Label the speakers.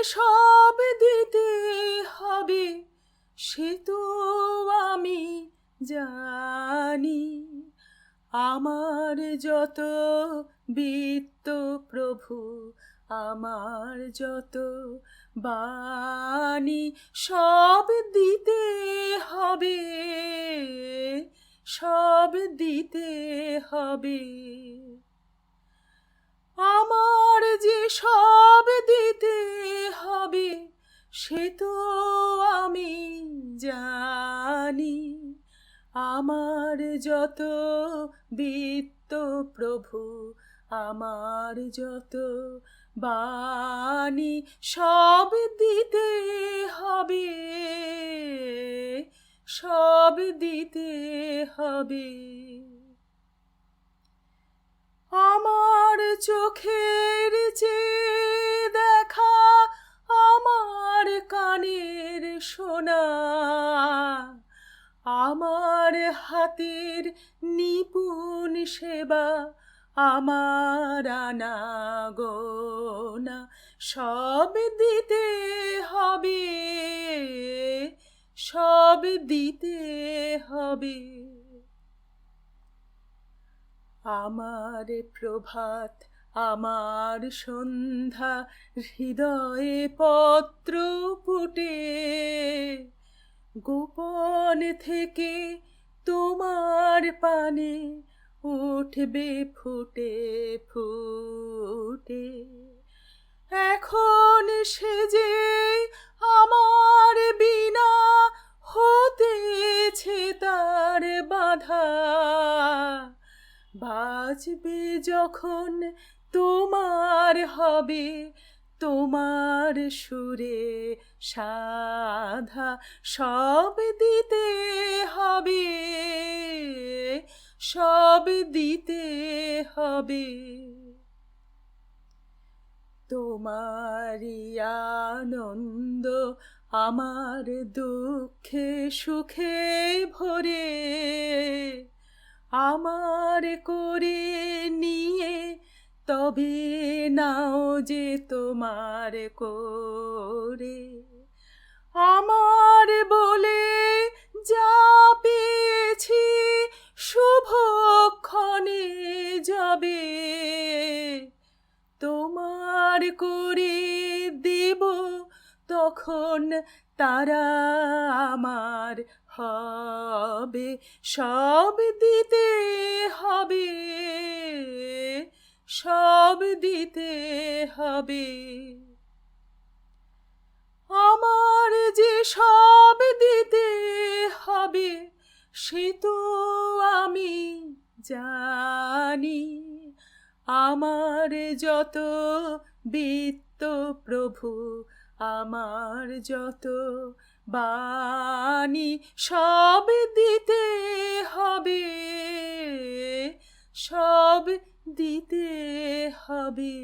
Speaker 1: সব দিতে হবে সে তো আমি জানি। আমার যত বিত্ত প্রভু, আমার যত বাণী, সব দিতে হবে, সব দিতে হবে। আমার যে সব দিতে হবে সে তো আমি জানি। আমার যত বিত্ত প্রভু, আমার যত বাণী, সব দিতে হবে, সব দিতে হবে। আমার চোখের চেয়ে দেখা, আমার কানের শোনা, আমার হাতের নিপুণ সেবা, আমার আনাগোনা, সব দিতে হবে, সব দিতে হবে। আমার প্রভাত, আমার সন্ধ্যা, হৃদয়ে পত্র পুটে, গোপন থেকে তোমার পানে উঠবে ফুটে ফুটে। এখন সে যে আমার বিনা হতেছে তার বাধা, বাজবে যখন তোমার হবে তোমার সুরে সাধা, সব দিতে হবে, সব দিতে হবে। তোমারই আনন্দ আমার দুঃখে সুখে ভরে, আমার করে নিয়ে তবে নাও যে তোমার করে। আমার বলে যা পেয়েছি শুভক্ষণে যাবে, তোমার করে দেব তখন তারা আমার হবে, সব দিতে হবে, সব দিতে হবে। আমার যে সব দিতে হবে সে তো আমি জানি। আমার যত বিত্ত প্রভু, আমার যত বাণী, সব দিতে হবে, সব দিতে হবে।